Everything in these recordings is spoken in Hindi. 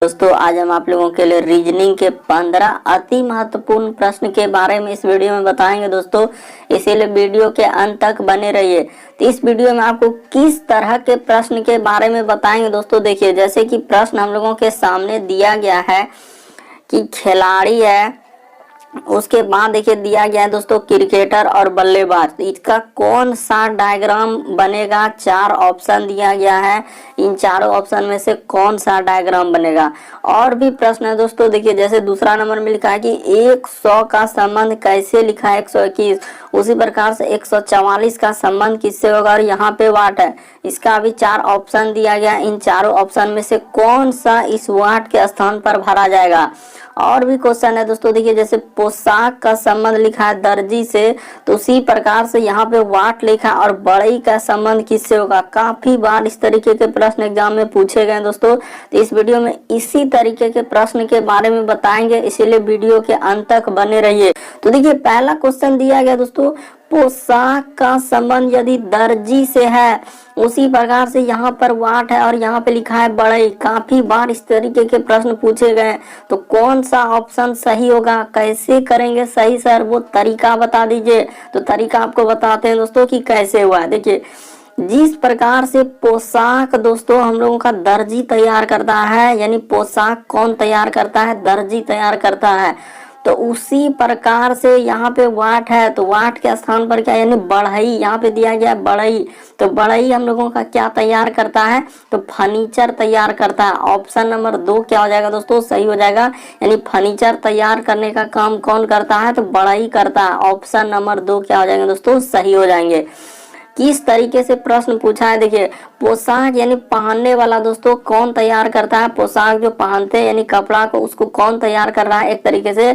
दोस्तों आज हम आप लोगों के लिए रीजनिंग के 15 अति महत्वपूर्ण प्रश्न के बारे में इस वीडियो में बताएंगे दोस्तों, इसीलिए वीडियो के अंत तक बने रहिए। तो इस वीडियो में आपको किस तरह के प्रश्न के बारे में बताएंगे दोस्तों। देखिए, जैसे कि प्रश्न हम लोगों के सामने दिया गया है कि खिलाड़ी है, उसके बाद देखिए दिया गया है दोस्तों क्रिकेटर और बल्लेबाज। तो इसका कौन सा डायग्राम बनेगा, 4 ऑप्शन दिया गया है, इन चारों ऑप्शन में से कौन सा डायग्राम बनेगा। और भी प्रश्न है दोस्तों। देखिए, जैसे दूसरा नंबर में लिखा है कि 100 का संबंध कैसे लिखा है 121, उसी प्रकार से 144 का संबंध किससे होगा, और यहाँ पे वाट है। इसका अभी 4 ऑप्शन दिया गया, इन चारों ऑप्शन में से कौन सा इस वाट के स्थान पर भरा जाएगा। और भी क्वेश्चन है दोस्तों। देखिए, जैसे पोशाक का संबंध लिखा है दर्जी से, तो उसी प्रकार से यहाँ पे वाट लिखा है, और बड़ई का संबंध किससे होगा। काफी बार इस तरीके के प्रश्न एग्जाम में पूछे गए दोस्तों। तो इस वीडियो में इसी तरीके के प्रश्न के बारे में बताएंगे, इसीलिए वीडियो के अंत तक बने रहिए। तो देखिए, पहला क्वेश्चन दिया गया दोस्तों, पोशाक का संबंध यदि दर्जी से है, उसी प्रकार से यहाँ पर वाट है और यहाँ पे लिखा है बड़ई। काफी बार इस तरीके के प्रश्न पूछे गए, तो कौन सा ऑप्शन सही होगा, कैसे करेंगे सही सर, वो तरीका बता दीजिए। तो तरीका आपको बताते हैं दोस्तों कि कैसे हुआ है। देखिए, जिस प्रकार से पोशाक दोस्तों हम लोगों का दर्जी तैयार करता है, यानी पोशाक कौन तैयार करता है, दर्जी तैयार करता है, तो उसी प्रकार से यहाँ पे वाट है, तो वाट के स्थान पर क्या, यानी बढ़ई, यहाँ पे दिया गया है बढ़ई। तो बढ़ई हम लोगों का क्या तैयार करता है, तो फर्नीचर तैयार करता है। ऑप्शन नंबर 2 क्या हो जाएगा दोस्तों, सही हो जाएगा। यानी फर्नीचर तैयार करने का काम कौन करता है, तो बढ़ई करता है। ऑप्शन नंबर 2 क्या हो जाएंगे दोस्तों, सही हो जाएंगे। किस तरीके से प्रश्न पूछा है, देखिए, पोशाक यानी पहनने वाला दोस्तों कौन तैयार करता है, पोशाक जो पहनते हैं यानी कपड़ा को, उसको कौन तैयार कर रहा है एक तरीके से।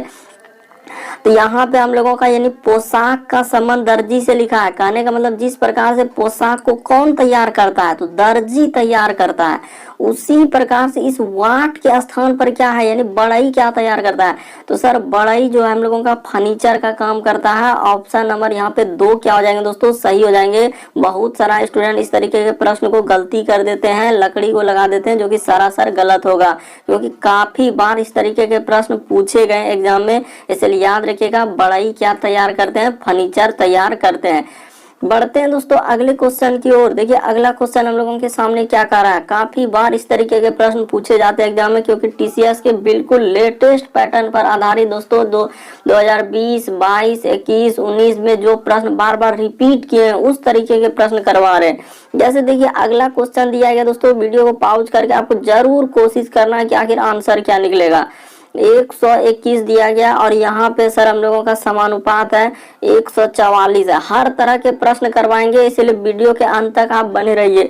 तो यहाँ पे हम लोगों का यानी पोशाक का संबंध दर्जी से लिखा है। कहने का मतलब जिस प्रकार से पोशाक को कौन तैयार करता है, तो दर्जी तैयार करता है, उसी प्रकार से इस वाट के स्थान पर क्या है, यानी बढ़ई क्या तैयार करता है। तो सर बढ़ई जो है हम लोगों का फर्नीचर का काम करता है। ऑप्शन नंबर यहाँ पे 2 क्या हो जाएंगे दोस्तों, सही हो जाएंगे। बहुत सारा स्टूडेंट इस तरीके के प्रश्न को गलती कर देते हैं, लकड़ी को लगा देते हैं, जो कि सरासर गलत होगा, क्योंकि काफी बार इस तरीके के प्रश्न पूछे गए एग्जाम में। इसलिए याद रखिएगा, बढ़ई क्या तैयार करते हैं, फर्नीचर तैयार करते हैं। बढ़ते हैं दोस्तों अगले क्वेश्चन की ओर। देखिए, अगला क्वेश्चन हम लोगों के सामने क्या कर रहा है। काफी बार इस तरीके के प्रश्न पूछे जाते हैं एग्जाम में, क्योंकि टीसीएस के बिल्कुल लेटेस्ट पैटर्न पर आधारित दोस्तों 2020, 22, 21, 19 में जो प्रश्न बार बार रिपीट किए हैं, उस तरीके के प्रश्न करवा रहे हैं। जैसे देखिए, अगला क्वेश्चन दिया गया दोस्तों, वीडियो को पॉज करके आपको जरूर कोशिश करना है कि आखिर आंसर क्या निकलेगा। 121 दिया गया, और यहाँ पे सर हम लोगों का समानुपात है 144 है। हर तरह के प्रश्न करवाएंगे, इसलिए वीडियो के अंत तक आप बने रहिए।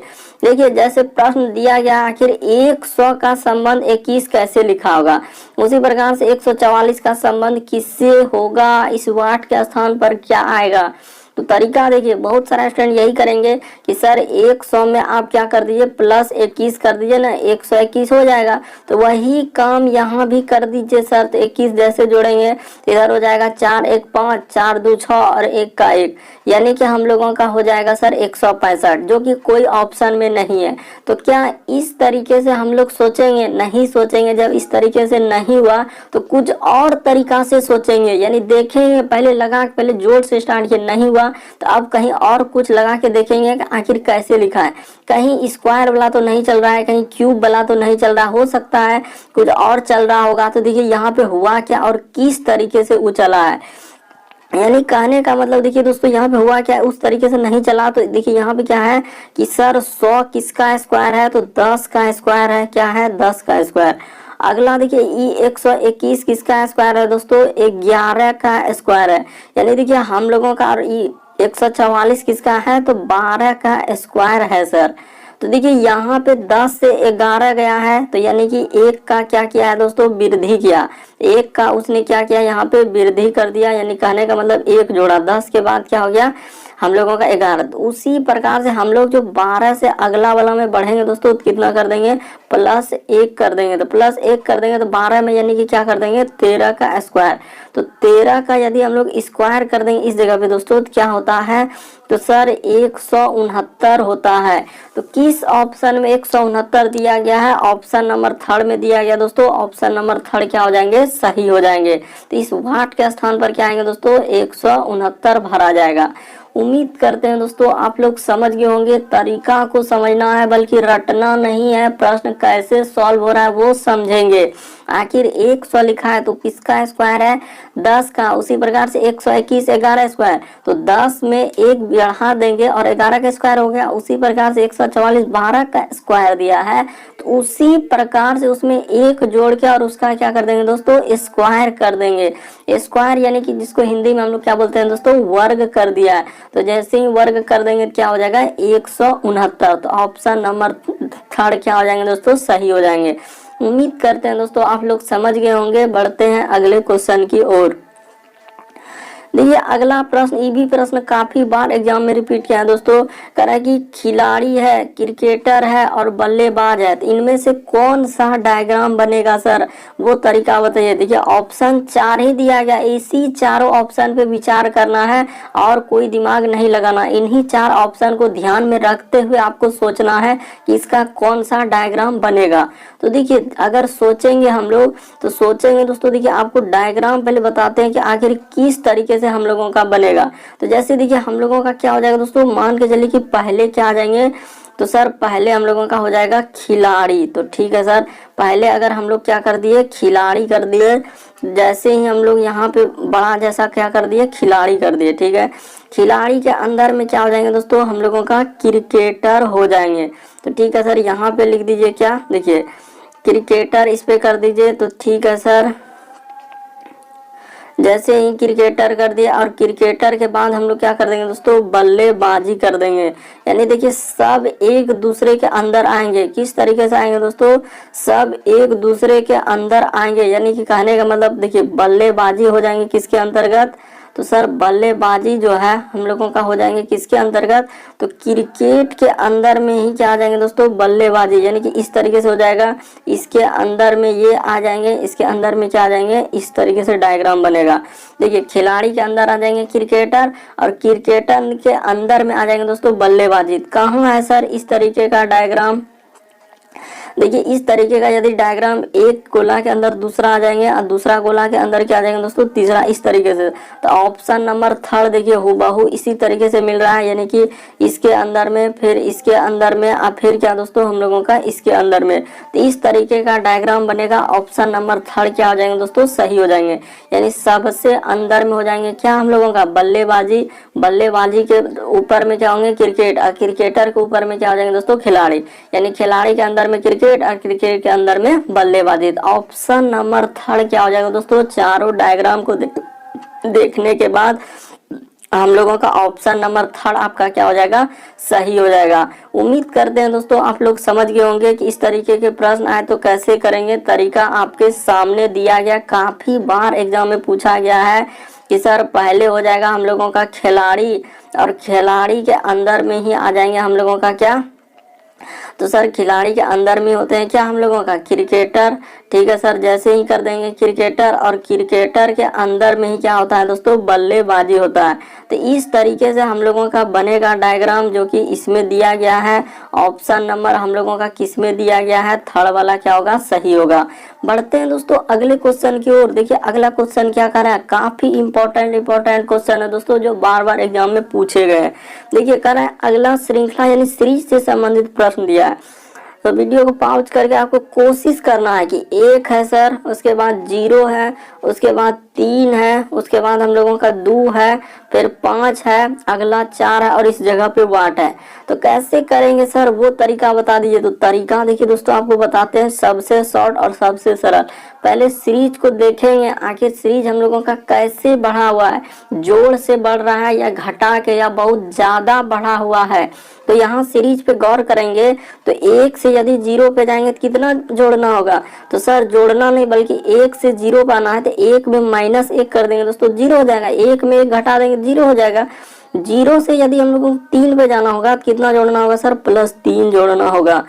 देखिए, जैसे प्रश्न दिया गया आखिर 100 का संबंध 21 कैसे लिखा होगा, उसी प्रकार से 144 का संबंध किससे होगा, इस वाट के स्थान पर क्या आएगा। तो तरीका देखिए, बहुत सारा स्टूडेंट यही करेंगे कि सर 100 में आप क्या कर दीजिए, प्लस 21 कर दीजिए ना, 121 हो जाएगा। तो वही काम यहाँ भी कर दीजिए सर। तो 21 जैसे जोड़ेंगे इधर हो जाएगा 4 1 5, 4 2 6 और 1 का 1, यानी कि हम लोगों का हो जाएगा सर 165, जो कि कोई ऑप्शन में नहीं है। तो क्या इस तरीके से हम लोग सोचेंगे, नहीं सोचेंगे। जब इस तरीके से नहीं हुआ तो कुछ और तरीका से सोचेंगे, यानी देखेंगे, पहले लगा, पहले जोड़ से स्टार्ट किया, नहीं हुआ तो अब कहीं और कुछ लगा के देखेंगे कि आखिर कैसे लिखा है। कहीं स्क्वायर वाला तो नहीं चल रहा है, कहीं क्यूब वाला तो नहीं चल रहा, हो सकता है कुछ और चल रहा होगा। तो देखिए यहाँ पे हुआ क्या और किस तरीके से वो चला है, यानी कहने का मतलब देखिए दोस्तों, यहाँ पे हुआ क्या है, उस तरीके से नहीं चला। तो देखिए यहाँ पे क्या है कि सर 100 किसका स्क्वायर है, तो 10 का स्क्वायर है, क्या है, 10 का स्क्वायर। अगला देखिए, 121 किसका स्क्वायर है दोस्तों, 11 का स्क्वायर है। यानी देखिए हम लोगों का, और 144 किसका है, तो 12 का स्क्वायर है सर। तो देखिए यहाँ पे 10 से 11 गया है, तो यानी कि 1 का क्या किया है दोस्तों, वृद्धि किया। 1 का उसने क्या किया, यहाँ पे वृद्धि कर दिया, यानी कहने का मतलब 1 जोड़ा, 10 के बाद क्या हो गया हम लोगों का 11। तो उसी प्रकार से हम लोग जो 12 से अगला वाला में बढ़ेंगे दोस्तों, तो कितना कर देंगे, प्लस 1 कर देंगे। तो प्लस 1 कर देंगे तो 12 में यानी कि क्या कर देंगे, 13 का स्क्वायर। तो 13 का यदि हम लोग स्क्वायर कर देंगे इस जगह पे दोस्तों, तो क्या होता है, तो सर 169 होता है। तो किस ऑप्शन में 169 दिया गया है? ऑप्शन नंबर थर्ड में दिया गया दोस्तों। ऑप्शन नंबर थर्ड क्या हो जाएंगे? सही हो जाएंगे। तो इस वाट के स्थान पर क्या आएंगे दोस्तों? 169 भरा जाएगा। उम्मीद करते हैं दोस्तों आप लोग समझ गए होंगे। तरीका को समझना है, बल्कि रटना नहीं है। प्रश्न कैसे सॉल्व हो रहा है वो समझेंगे। आखिर 100 लिखा है तो किसका स्क्वायर है? 10 का। उसी प्रकार से 121 11 स्क्वायर, तो 10 में एक बढ़ा देंगे और 11 का स्क्वायर हो गया। उसी प्रकार से 144 12 का स्क्वायर दिया है, तो उसी प्रकार से उसमें एक जोड़ के और उसका क्या कर देंगे दोस्तों? स्क्वायर कर देंगे। स्क्वायर यानी कि जिसको हिंदी में हम लोग क्या बोलते हैं दोस्तों? वर्ग कर दिया है। तो जैसे ही वर्ग कर देंगे क्या हो जाएगा? 169। तो ऑप्शन नंबर थर्ड क्या हो जाएंगे दोस्तों? सही हो जाएंगे। उम्मीद करते हैं दोस्तों आप लोग समझ गए होंगे। बढ़ते हैं अगले क्वेश्चन की ओर। देखिए अगला प्रश्न, ये भी प्रश्न काफी बार एग्जाम में रिपीट किया है दोस्तों। कह रहा है कि खिलाड़ी है, क्रिकेटर है और बल्लेबाज है, तो इनमें से कौन सा डायग्राम बनेगा सर? वो तरीका बताइए। देखिए ऑप्शन 4 ही दिया गया, इसी चारों ऑप्शन पे विचार करना है और कोई दिमाग नहीं लगाना। इन्हीं 4 ऑप्शन को ध्यान में रखते हुए आपको सोचना है कि इसका कौन सा डायग्राम बनेगा। तो देखिए अगर सोचेंगे हम लोग, तो सोचेंगे दोस्तों, देखिए आपको डायग्राम पहले बताते हैं कि आखिर किस तरीके से हम लोगों का बनेगा। तो जैसे देखिए हम लोगों का क्या हो जाएगा दोस्तों? मान के चलिए कि पहले क्या आ जाएंगे, तो सर पहले हम लोगों का हो जाएगा खिलाड़ी। तो ठीक है सर, पहले अगर हम लोग क्या कर दिए? खिलाड़ी कर दिए। जैसे ही हम लोग यहाँ पे बड़ा जैसा क्या कर दिए? खिलाड़ी कर दिए। ठीक है, खिलाड़ी के अंदर में क्या हो जाएंगे दोस्तों? हम लोगों का क्रिकेटर हो जाएंगे। तो ठीक है सर, यहाँ पे लिख दीजिए क्या? देखिए क्रिकेटर इस पे कर दीजिए। तो ठीक है सर, जैसे ही क्रिकेटर कर दिया और क्रिकेटर के बाद हम लोग क्या कर देंगे दोस्तों? बल्लेबाजी कर देंगे। यानी देखिए सब एक दूसरे के अंदर आएंगे। किस तरीके से आएंगे दोस्तों? सब एक दूसरे के अंदर आएंगे। यानी कि कहने का मतलब देखिए बल्लेबाजी हो जाएंगे किसके अंतर्गत? तो सर बल्लेबाजी जो है हम लोगों का हो जाएंगे किसके अंतर्गत? तो क्रिकेट के अंदर में ही क्या आ जाएंगे दोस्तों? बल्लेबाजी। यानी कि इस तरीके से हो जाएगा, इसके अंदर में ये आ जाएंगे, इसके अंदर में क्या आ जाएंगे? इस तरीके से डायग्राम बनेगा। देखिए खिलाड़ी के अंदर आ जाएंगे क्रिकेटर और क्रिकेटर के अंदर में आ जाएंगे दोस्तों बल्लेबाजी। कहाँ है सर इस तरीके का डायग्राम? देखिए इस तरीके का यदि डायग्राम, एक गोला के अंदर दूसरा आ जाएंगे और दूसरा गोला के अंदर क्या आ जाएंगे दोस्तों? तीसरा, इस तरीके से। तो ऑप्शन नंबर थर्ड देखिए हूबहू इसी तरीके से मिल रहा है। यानी कि इसके अंदर में, फिर इसके अंदर में और फिर क्या दोस्तों? हम लोगों का इसके अंदर में। तो इस तरीके का डायग्राम बनेगा। ऑप्शन नंबर थर्ड क्या हो जाएंगे दोस्तों? सही हो जाएंगे। यानी सबसे अंदर में हो जाएंगे क्या हम लोगों का? बल्लेबाजी। बल्लेबाजी के ऊपर में क्या होंगे? क्रिकेट। और क्रिकेटर के ऊपर में क्या हो जाएंगे दोस्तों? खिलाड़ी। यानी खिलाड़ी के अंदर में क्रिकेट और क्रिकेट के अंदर में बल्लेबाजी। ऑप्शन नंबर थर्ड क्या हो जाएगा दोस्तों? चारों डायग्राम को देखने के बाद हम लोगों का ऑप्शन नंबर थर्ड आपका क्या हो जाएगा? सही हो जाएगा। उम्मीद करते हैं दोस्तों आप लोग समझ गए होंगे कि इस तरीके के प्रश्न आए तो कैसे करेंगे। तरीका आपके सामने दिया गया, काफी बार एग्जाम में पूछा गया है कि सर पहले हो जाएगा हम लोगों का खिलाड़ी और खिलाड़ी के अंदर में ही आ जाएंगे हम लोगों का क्या? तो सर खिलाड़ी के अंदर में होते हैं क्या हम लोगों का? क्रिकेटर। ठीक है सर, जैसे ही कर देंगे क्रिकेटर और क्रिकेटर के अंदर में ही क्या होता है दोस्तों? बल्लेबाजी होता है। तो इस तरीके से हम लोगों का बनेगा डायग्राम, जो कि इसमें दिया गया है। ऑप्शन नंबर हम लोगों का किस में दिया गया है? थर्ड वाला क्या होगा? सही होगा। बढ़ते हैं दोस्तों अगले क्वेश्चन की ओर। देखिए अगला क्वेश्चन क्या कर रहा है? काफी इंपॉर्टेंट क्वेश्चन है दोस्तों, जो बार बार एग्जाम में पूछे गए हैं। देखिए कह रहा है अगला श्रृंखला यानी सीरीज से संबंधित प्रश्न दिया है। तो वीडियो को पॉज करके आपको कोशिश करना है कि 1 है सर, उसके बाद 0 है, उसके बाद 3 है, उसके बाद हम लोगों का 2 है, फिर 5 है, अगला 4 है और इस जगह पे वाट है। तो कैसे करेंगे सर वो तरीका बता दीजिए। तो तरीका देखिए दोस्तों आपको बताते हैं, सबसे शॉर्ट और सबसे सरल। पहले सीरीज को देखेंगे, आखिर सीरीज हम लोगों का कैसे बढ़ा हुआ है, जोड़ से बढ़ रहा है या घटा के या बहुत ज्यादा बढ़ा हुआ है। तो यहाँ सीरीज पे गौर करेंगे तो 1 से यदि 0 पे जाएंगे तो कितना जोड़ना होगा? तो सर जोड़ना नहीं बल्कि 1 से 0 पे आना है। तो 1 में -1 कर देंगे दोस्तों, 0 हो जाएगा। 1 में 1 घटा देंगे, 0 हो जाएगा। 0 से यदि हम लोग को 3 पे जाना होगा तो कितना जोड़ना होगा सर? +3 जोड़ना होगा।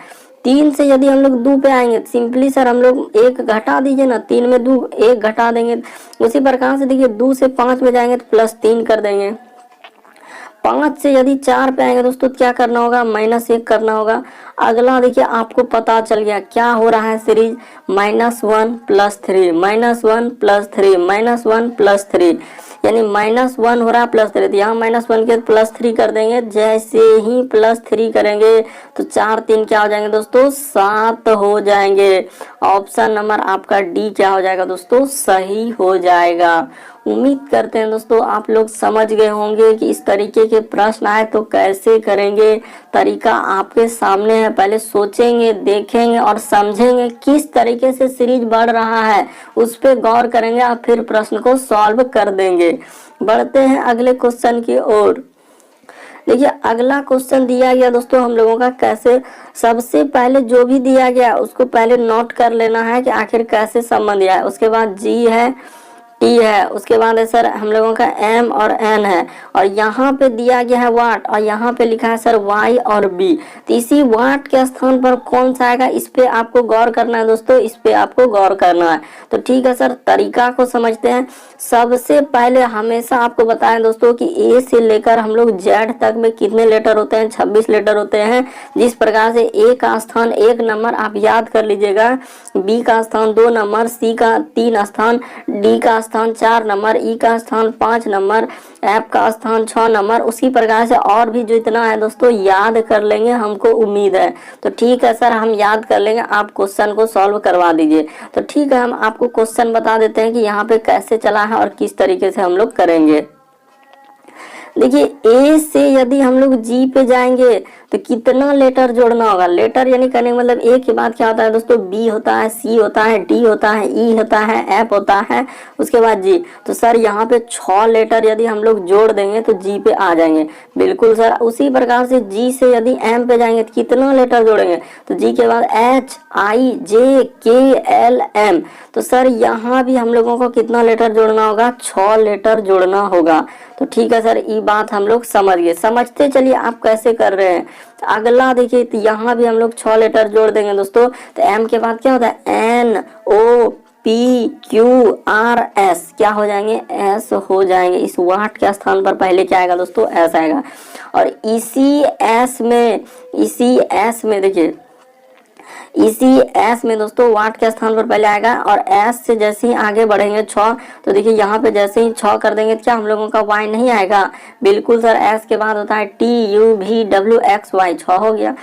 3 से यदि हम लोग 2 पे आएंगे, सिंपली सर हम लोग 1 घटा दीजिए ना, 3 में 2 1 घटा देंगे। उसी प्रकार से देखिए 2 से 5 में जाएंगे तो +3 कर देंगे। 5 से यदि 4 पे आएंगे दोस्तों क्या करना होगा, -1 करना होगा। अगला देखिए आपको पता चल गया क्या हो रहा है सीरीज, -1 + 3, -1 + 3, -1 + 3, यानी -1 हो रहा है +3, तो यहाँ -1 के +3 कर देंगे। जैसे ही +3 करेंगे तो 4 3 क्या हो जाएंगे दोस्तों, 7 हो जाएंगे। ऑप्शन नंबर आपका डी क्या हो जाएगा दोस्तों, सही हो जाएगा। उम्मीद करते हैं दोस्तों आप लोग समझ गए होंगे कि इस तरीके के प्रश्न आए तो कैसे करेंगे। तरीका आपके सामने है, पहले सोचेंगे, देखेंगे और समझेंगे किस तरीके से सीरीज बढ़ रहा है, उस पर गौर करेंगे और फिर प्रश्न को सॉल्व कर देंगे। बढ़ते हैं अगले क्वेश्चन की ओर। देखिए अगला क्वेश्चन दिया गया दोस्तों हम लोगों का कैसे, सबसे पहले जो भी दिया गया उसको पहले नोट कर लेना है कि आखिर कैसे संबंध है। उसके बाद जी है, टी है, उसके बाद है सर हम लोगों का एम और एन है, और यहाँ पे दिया गया है वाट, और यहाँ पे लिखा है सर वाई और बी। तो इसी वाट के स्थान पर कौन सा आएगा, इस पे आपको गौर करना है दोस्तों, इस पे आपको गौर करना है। तो ठीक है सर, तरीका को समझते हैं। सबसे पहले हमेशा आपको बताएं दोस्तों कि ए से लेकर हम लोग जेड तक में कितने लेटर होते हैं, 26 लेटर होते हैं। जिस प्रकार से ए का स्थान 1 नंबर आप याद कर लीजिएगा, बी का स्थान 2 नंबर, सी का 3 स्थान, डी का स्थान 4 नंबर, ई का स्थान 5 नंबर, एफ का स्थान 6 नंबर। उसी प्रकार से और भी जो इतना है दोस्तों याद कर लेंगे, हमको उम्मीद है। तो ठीक है सर, हम याद कर लेंगे, आप क्वेश्चन को सॉल्व करवा दीजिए। तो ठीक है, हम आपको क्वेश्चन बता देते हैं कि यहाँ पे कैसे चला है और किस तरीके से हम लोग करेंगे। देखिए ए से यदि हम लोग जी पे जाएंगे तो कितना लेटर जोड़ना होगा, लेटर यानी करने का मतलब ए के बाद क्या होता है दोस्तों, बी होता है, सी होता है, डी होता है, ई होता है, एफ होता है, उसके बाद जी। तो सर यहाँ पे 6 लेटर यदि हम लोग जोड़ देंगे तो जी पे आ जाएंगे। बिल्कुल सर, उसी प्रकार से जी से यदि एम पे जाएंगे तो कितना लेटर जोड़ेंगे, तो जी के बाद एच, आई, जे, के, एल, एम। तो सर यहाँ भी हम लोगों को कितना लेटर जोड़ना होगा, 6 लेटर जोड़ना होगा। तो ठीक है सर, ये बात हम लोग समझ गए। समझते चलिए आप कैसे कर रहे हैं। तो अगला देखिए, तो यहाँ भी हम लोग 6 लेटर जोड़ देंगे दोस्तों। तो एम के बाद क्या होता है, N, O, P, Q, R, S, क्या हो जाएंगे, एस हो जाएंगे। इस वाट के स्थान पर पहले क्या आएगा दोस्तों, एस आएगा। और इसी एस में देखिए, इसी एस में दोस्तों वाट के स्थान पर पहले आएगा, और एस से जैसे ही आगे बढ़ेंगे 6, तो देखिए यहाँ पे जैसे ही 6 कर देंगे तो क्या हम लोगों का वाई नहीं आएगा। बिल्कुल सर, एस के बाद होता है T, U, V, W, X, Y, 6 हो गया।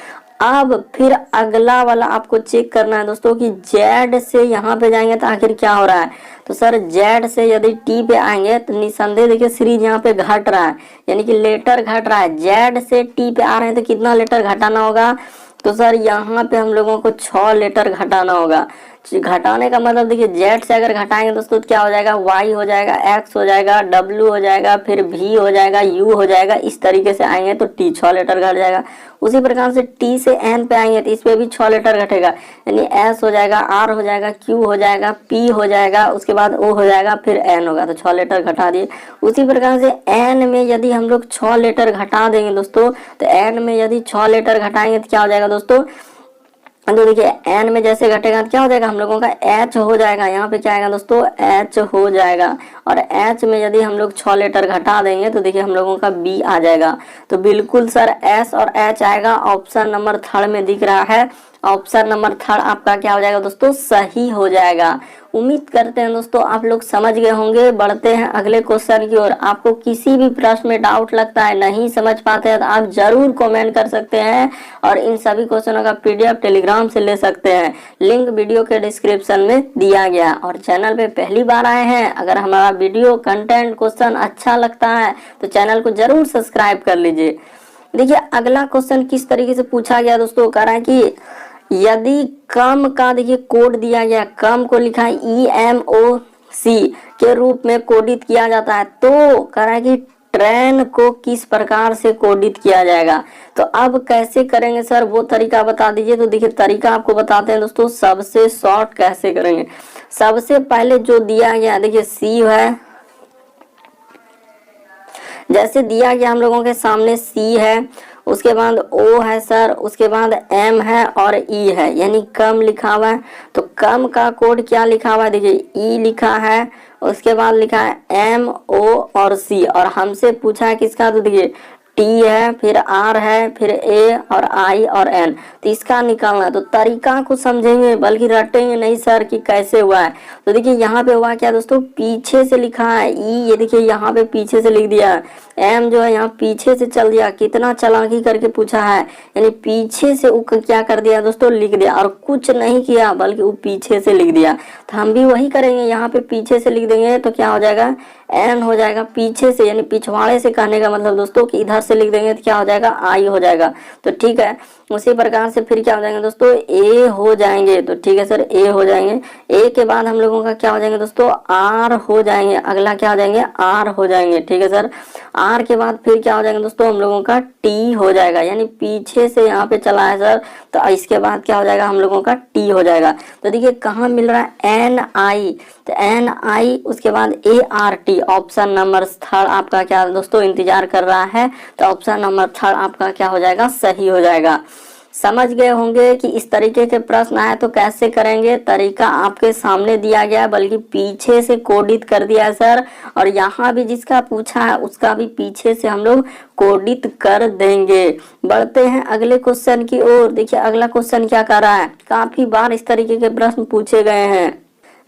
अब फिर अगला वाला आपको चेक करना है दोस्तों कि जेड से यहाँ पे जाएंगे तो आखिर क्या हो रहा है। तो सर जेड से यदि टी पे आएंगे तो निसंदेह देखिए सीरीज यहाँ पे घट रहा है, यानी कि लेटर घट रहा है। जेड से टी पे आ रहे हैं तो कितना लेटर घटाना होगा, तो सर यहाँ पे हम लोगों को 6 लेटर घटाना होगा। घटाने का मतलब देखिए, जेड से अगर घटाएंगे दोस्तों तो क्या हो जाएगा, वाई हो जाएगा, एक्स हो जाएगा, डब्ल्यू हो जाएगा, फिर वी हो जाएगा, यू हो जाएगा। इस तरीके से आएंगे तो टी 6 लेटर घट जाएगा। उसी प्रकार से टी से एन पे आएंगे तो इस पे भी 6 लेटर घटेगा, यानी एस हो जाएगा, आर हो जाएगा, क्यू हो जाएगा, पी हो जाएगा, उसके बाद ओ हो जाएगा, फिर एन होगा। तो 6 लेटर घटा दिए। उसी प्रकार से एन में यदि हम लोग 6 लेटर घटा देंगे दोस्तों, तो एन में यदि 6 लेटर घटाएंगे तो क्या हो जाएगा दोस्तों, तो देखिए एन में जैसे घटेगा तो क्या हो जाएगा, हम लोगों का एच हो जाएगा। यहाँ पे क्या आएगा दोस्तों, एच हो जाएगा। और एच में यदि हम लोग 6 लेटर घटा देंगे तो देखिए हम लोगों का बी आ जाएगा। तो बिल्कुल सर एस और एच आएगा। ऑप्शन नंबर 3 में दिख रहा है, ऑप्शन नंबर 3 आपका क्या हो जाएगा दोस्तों, सही हो जाएगा। उम्मीद करते हैं दोस्तों आप लोग समझ गए होंगे। बढ़ते हैं अगले क्वेश्चन की ओर। आपको किसी भी प्रश्न में डाउट लगता है, नहीं समझ पाते हैं, तो आप जरूर कमेंट कर सकते हैं और इन सभी क्वेश्चनों का पीडीएफ टेलीग्राम से ले सकते हैं। लिंक वीडियो के डिस्क्रिप्शन में दिया गया। और चैनल पे पहली बार आए हैं, अगर हमारा वीडियो कंटेंट क्वेश्चन अच्छा लगता है तो चैनल को जरूर सब्सक्राइब कर लीजिए। देखिए अगला क्वेश्चन किस तरीके से पूछा गया दोस्तों, कह रहा है कि यदि कम का देखिए कोड दिया गया, कम को लिखा है EMOC के रूप में कोडित किया जाता है, तो कह रहा है कि ट्रेन को किस प्रकार से कोडित किया जाएगा। तो अब कैसे करेंगे सर, वो तरीका बता दीजिए। तो देखिए तरीका आपको बताते हैं दोस्तों, सबसे शॉर्ट कैसे करेंगे। सबसे पहले जो दिया गया देखिए C है, जैसे दिया गया हम लोगों के सामने C है, उसके बाद O है सर, उसके बाद M है और E है, यानी कम लिखा हुआ है। तो कम का कोड क्या लिखा हुआ है, देखिए E लिखा है, उसके बाद लिखा है M, O और C, और हमसे पूछा है किसका, तो देखिए टी है, फिर आर है, फिर ए और आई और एन। तो इसका निकालना है, तो तरीका को समझेंगे बल्कि रटेंगे नहीं सर कि कैसे हुआ है। तो देखिए यहाँ पे हुआ क्या दोस्तों, पीछे से लिखा है ई, ये देखिए यहाँ पे पीछे से लिख दिया है। एम जो है यहाँ पीछे से चल दिया, कितना चालाकी करके पूछा है, यानी पीछे से क्या कर दिया दोस्तों, लिख दिया, और कुछ नहीं किया बल्कि वो पीछे से लिख दिया। तो हम भी वही करेंगे, यहाँ पे पीछे से लिख देंगे तो क्या हो जाएगा, एन हो जाएगा पीछे से, यानी पिछवाड़े से कहने का मतलब दोस्तों कि इधर से लिख देंगे तो क्या हो जाएगा, आई हो जाएगा। तो ठीक है, उसी प्रकार से फिर क्या हो जाएंगे दोस्तों, ए हो जाएंगे। तो ठीक है सर, ए हो जाएंगे। ए के बाद हम लोगों का क्या हो जाएंगे दोस्तों, आर हो जाएंगे। अगला क्या हो जाएंगे, आर हो जाएंगे। ठीक है सर, आर के बाद फिर क्या हो जाएंगे दोस्तों, हम लोगों का टी हो जाएगा, यानी पीछे से यहाँ पे चला है सर, तो इसके बाद क्या हो जाएगा, हम लोगों का टी हो जाएगा। तो देखिए कहाँ मिल रहा है, एन आई, तो एन आई, उसके बाद A R T. Option number third आपका क्या दोस्तों इंतजार कर रहा है, तो ऑप्शन नंबर थर्ड आपका क्या हो जाएगा, सही हो जाएगा। समझ गए होंगे कि इस तरीके के प्रश्न आए तो कैसे करेंगे। तरीका आपके सामने दिया गया, बल्कि पीछे से कोडित कर दिया है सर, और यहाँ भी जिसका पूछा है उसका भी पीछे से हम लोग कोडित कर देंगे। बढ़ते हैं अगले क्वेश्चन की ओर। देखिए अगला क्वेश्चन क्या कर रहा है, काफी बार इस तरीके के प्रश्न पूछे गए हैं।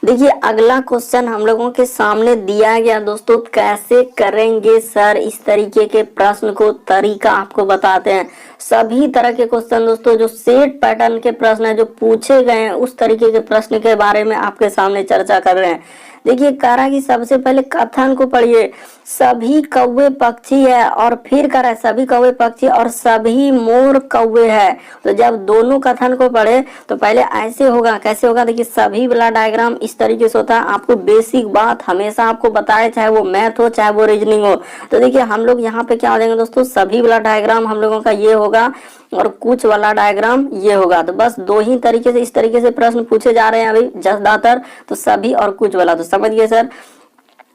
देखिए अगला क्वेश्चन हम लोगों के सामने दिया गया दोस्तों, कैसे करेंगे सर इस तरीके के प्रश्न को, तरीका आपको बताते हैं। सभी तरह के क्वेश्चन दोस्तों, जो सेट पैटर्न के प्रश्न है जो पूछे गए हैं, उस तरीके के प्रश्न के बारे में आपके सामने चर्चा कर रहे हैं। देखिए कह रहा है कि सबसे पहले कथन को पढ़िए, सभी कौवे पक्षी है, और फिर कह रहा है सभी कौवे पक्षी और सभी मोर कौवे है। तो जब दोनों कथन को पढ़े तो पहले ऐसे होगा, कैसे होगा, देखिए सभी वाला डायग्राम इस तरीके से होता है। आपको बेसिक बात हमेशा आपको बताए, चाहे वो मैथ हो चाहे वो रीजनिंग हो। तो देखिए हम लोग यहाँ पे क्या हो जाएंगे दोस्तों, सभी वाला डायग्राम हम लोगों का ये होगा और कुछ वाला डायग्राम ये होगा। तो बस दो ही तरीके से इस तरीके से प्रश्न पूछे जा रहे हैं अभी ज्यादातर, तो सभी और कुछ वाला। तो समझ गए सर।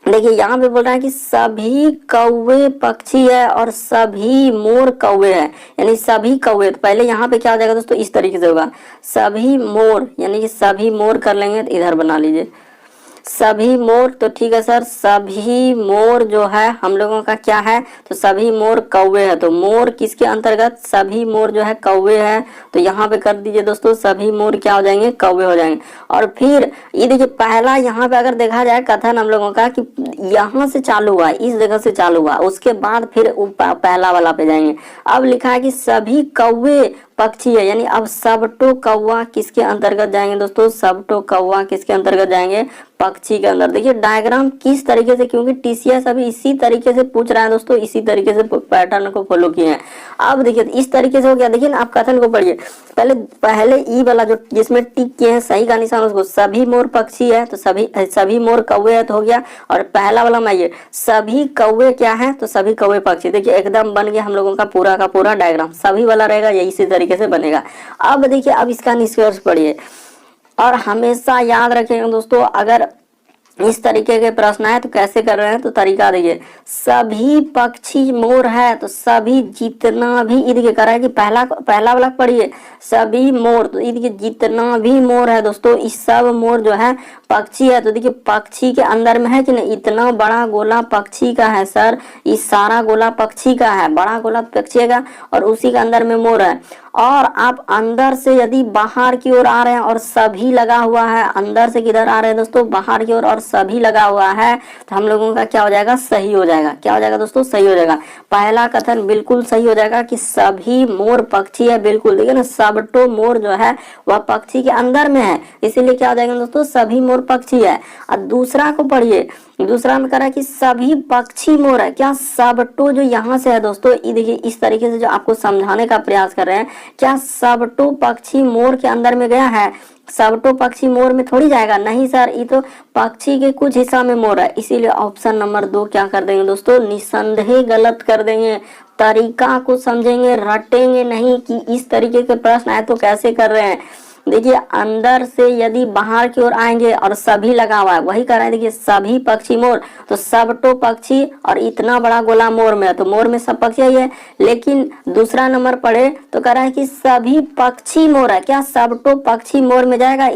देखिए यहाँ पे बोल रहा है कि सभी कौवे पक्षी है और सभी मोर कौवे है, यानी सभी कौवे। तो पहले यहाँ पे क्या हो जाएगा दोस्तों, इस तरीके से होगा, सभी मोर, यानी कि सभी मोर कर लेंगे तो इधर बना लीजिए सभी मोर। तो ठीक है सर, सभी मोर जो है हम लोगों का क्या है, तो सभी मोर कौवे है। तो मोर किसके अंतर्गत, सभी मोर जो है कौवे है। तो यहाँ पे कर दीजिए दोस्तों, सभी मोर क्या हो जाएंगे, कौवे हो जाएंगे। और फिर ये देखिए पहला यहाँ पे अगर देखा जाए कथन हम लोगों का कि यहाँ से चालू हुआ, इस जगह से चालू हुआ, उसके बाद फिर पहला वाला पे जाएंगे। अब लिखा है कि सभी कौवे पक्षी है, यानी अब सबटो कौवा किसके अंतर्गत जाएंगे दोस्तों, सबटो कौवा किसके अंतर्गत जाएंगे, पक्षी के अंदर। देखिए डायग्राम किस तरीके से, क्योंकि टीसीएस अभी इसी तरीके से पूछ रहा है दोस्तों, इसी तरीके से पैटर्न को फॉलो किए हैं। अब देखिए इस तरीके से हो गया। देखिए ना आप कथन को पढ़िए, पहले ई वाला जो जिसमें टिक किए हैं सही का निशान, उसको सभी मोर पक्षी है तो सभी मोर कौवे है तो हो गया। और पहला वाला में ये सभी कौवे क्या है, तो सभी कौवे पक्षी। देखिए एकदम बन गया हम लोगों का पूरा का पूरा डायग्राम, सभी वाला रहेगा, यही इसी तरीके से बनेगा। अब देखिए अब इसका निष्कर्ष पढ़िए, और हमेशा याद रखेंगे दोस्तों, अगर इस तरीके के प्रश्न है तो कैसे कर रहे हैं, तो तरीका देखिए, सभी पक्षी मोर है तो सभी जितना भी, देखिए कर रहा है कि पहला वाला पढ़िए, सभी मोर, तो देखिए जितना भी मोर है दोस्तों, इस सब मोर जो है पक्षी है। तो देखिए पक्षी के अंदर में है कि नहीं, इतना बड़ा गोला पक्षी का है सर, इस सारा गोला पक्षी का है, बड़ा गोला पक्षी का, और उसी के अंदर में मोर है। और आप अंदर से यदि बाहर की ओर आ रहे हैं और सभी लगा हुआ है, अंदर से किधर आ रहे हैं दोस्तों, बाहर की ओर, और सभी लगा हुआ है, तो हम लोगों का क्या हो जाएगा, सही हो जाएगा। क्या हो जाएगा दोस्तों, सही हो जाएगा। पहला कथन बिल्कुल सही हो जाएगा कि सभी मोर पक्षी है, बिल्कुल। देखिए ना, सबटो मोर जो है वह पक्षी के अंदर में है, इसीलिए क्या हो जाएगा दोस्तों, सभी मोर पक्षी है। और दूसरा को पढ़िए, दूसरा में कह रहा है कि सभी पक्षी मोर है, क्या सबटो जो यहाँ से है दोस्तों, ये देखिए इस तरीके से जो आपको समझाने का प्रयास कर रहे हैं, क्या सबटो पक्षी मोर के अंदर में गया है, सबटो पक्षी मोर में थोड़ी जाएगा, नहीं सर, ये तो पक्षी के कुछ हिस्सा में मोर है, इसीलिए ऑप्शन नंबर 2 क्या कर देंगे दोस्तों, निसंदेह गलत कर देंगे। तरीका को समझेंगे, रटेंगे नहीं कि इस तरीके के प्रश्न आए तो कैसे कर रहे हैं। देखिए अंदर से यदि बाहर की ओर आएंगे और सभी लगा हुआ है, वही कर रहे हैं। देखिए सभी पक्षी मोर, तो सबटो पक्षी और इतना बड़ा गोला मोर में है, तो मोर में सब पक्षी ही है। लेकिन दूसरा नंबर पढ़े तो कह रहा है कि सभी पक्षी मोर है, क्या सबटो पक्षी मोर में जाएगा,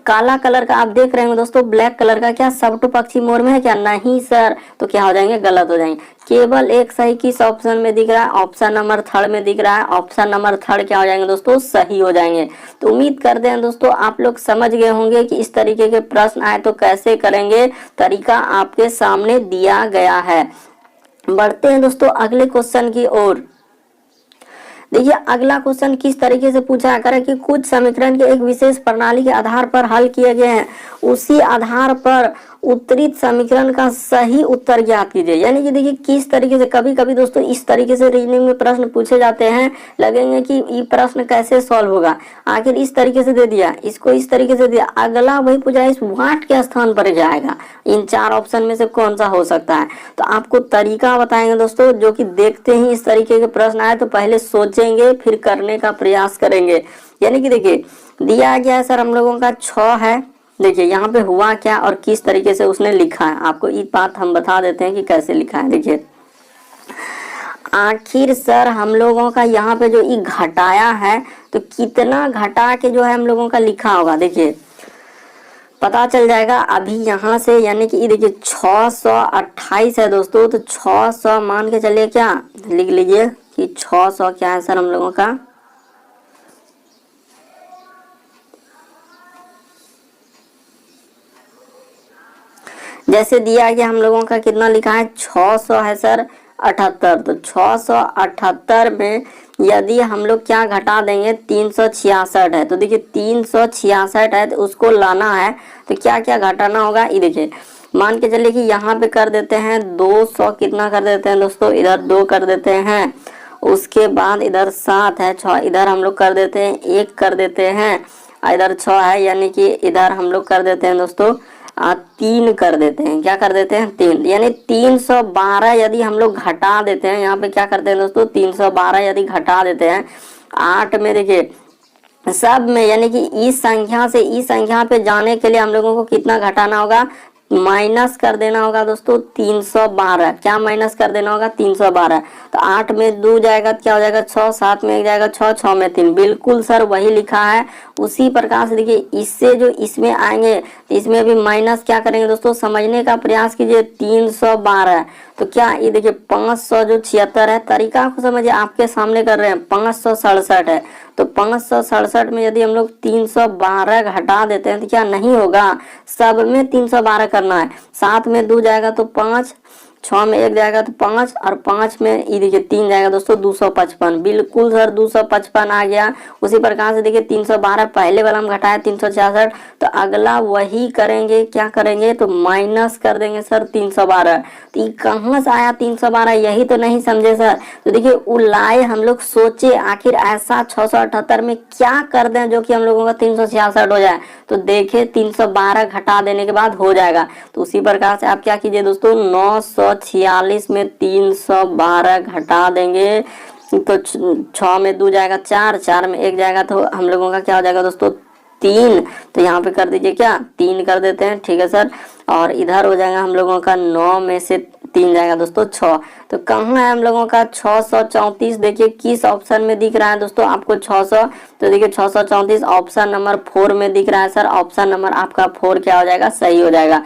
काला कलर का आप देख रहे हैं दोस्तों, ब्लैक कलर का क्या सबटो पक्षी मोर में है क्या? नहीं सर, तो क्या हो जाएंगे? गलत हो जाएंगे। केवल एक सही किस ऑप्शन में दिख रहा है? ऑप्शन नंबर थर्ड में दिख रहा है। ऑप्शन नंबर थर्ड क्या हो जाएंगे दोस्तों? सही हो जाएंगे। तो उम्मीद करते हैं दोस्तों आप लोग समझ गए होंगे कि इस तरीके के प्रश्न आए तो कैसे करेंगे। तरीका आपके सामने दिया गया है। बढ़ते हैं दोस्तों अगले क्वेश्चन की ओर। देखिए अगला क्वेश्चन किस तरीके से पूछा है कि कुछ समीकरण के एक विशेष प्रणाली के आधार पर हल किए गए हैं, उसी आधार पर उत्तरित समीकरण का सही उत्तर ज्ञात कीजिए। यानी कि देखिए किस तरीके से, कभी कभी दोस्तों इस तरीके से रीजनिंग में प्रश्न पूछे जाते हैं, लगेंगे कि ये प्रश्न कैसे सॉल्व होगा, आखिर इस तरीके से दे दिया, इसको इस तरीके से दिया, अगला वही पूछा इस व्हाट के स्थान पर जाएगा, इन चार ऑप्शन में से कौन सा हो सकता है। तो आपको तरीका बताएंगे दोस्तों, जो कि देखते ही इस तरीके के प्रश्न आए तो पहले सोचेंगे फिर करने का प्रयास करेंगे। यानी कि देखिए दिया गया है सर हम लोगों का 6 है। देखिए यहाँ पे हुआ क्या और किस तरीके से उसने लिखा है, आपको ये बात हम बता देते हैं कि कैसे लिखा है। देखिए आखिर सर हम लोगों का यहाँ पे जो ये घटाया है तो कितना घटा के जो है हम लोगों का लिखा होगा, देखिए पता चल जाएगा अभी यहाँ से। यानी कि देखिए 628 है दोस्तों, तो 600 मान के चलिए, क्या लिख लीजिए कि 600 क्या है सर हम लोगों का, जैसे दिया गया हम लोगों का कितना लिखा है 600 है सर 78। तो 678 में यदि हम लोग क्या घटा देंगे 366 है, तो देखिए 366 है तो उसको लाना है तो क्या क्या घटाना होगा। ये देखिए मान के चलिए कि यहाँ पे कर देते हैं 200, कितना कर देते हैं दोस्तों, इधर 2 कर देते हैं, उसके बाद इधर 7 है 6, इधर हम लोग कर देते हैं 1 कर देते हैं, इधर 6 है यानी कि इधर हम लोग कर देते हैं दोस्तों 3 कर देते हैं, क्या कर देते हैं 3, यानी 312 यदि हम लोग घटा देते हैं, यहाँ पे क्या करते हैं दोस्तों 312 यदि घटा देते हैं 8 में, देखिए सब में, यानी कि इस संख्या से इस संख्या पे जाने के लिए हम लोगों को कितना घटाना होगा, माइनस कर देना होगा दोस्तों 312, क्या माइनस कर देना होगा 312। तो 8 में 2 जाएगा तो क्या हो जाएगा 6, 7 में 1 जाएगा 6, 6 में 3, बिल्कुल सर वही लिखा है। उसी प्रकार से देखिए इससे जो इसमें आएंगे तो इसमें भी माइनस क्या करेंगे दोस्तों, समझने का प्रयास कीजिए 312, तो क्या ये देखिए 576 है, तरीका को समझिए, आपके सामने कर रहे हैं 567 है, तो 567 में यदि हम लोग 312 घटा देते हैं तो क्या नहीं होगा, सब में 312 करना है, 7 में 2 जाएगा तो 5, 6 में 1 जाएगा तो 5, और 5 में ये देखिए 3 जाएगा दोस्तों 255, बिल्कुल सर 255 आ गया। उसी प्रकार से देखिए 312 पहले वाला हम घटाया 366, तो अगला वही करेंगे, क्या करेंगे तो माइनस कर देंगे सर 312। तो ये कहाँ से आया 312, यही तो नहीं समझे सर। तो देखिए उलाए हम लोग सोचे आखिर ऐसा 678 में क्या कर दें जो कि हम लोगों का 366 हो जाए, तो देखे 312 घटा देने के बाद हो जाएगा। तो उसी प्रकार से आप क्या कीजिए दोस्तों 946 में 312 घटा देंगे तो 6 में 2 जाएगा 4, 4 में 1 जाएगा तो हम लोगों का क्या हो जाएगा दोस्तों 3, तो यहाँ पे कर दीजिए क्या 3 कर देते हैं, ठीक है सर। और इधर हो जाएगा हम लोगों का 9 में से 3 जाएगा दोस्तों 6, तो कहाँ है हम लोगों का 634, देखिए किस ऑप्शन में दिख रहा है दोस्तों आपको 600, तो देखिए 634 ऑप्शन नंबर 4 में दिख रहा है सर, ऑप्शन नंबर आपका 4 क्या हो जाएगा, सही हो जाएगा।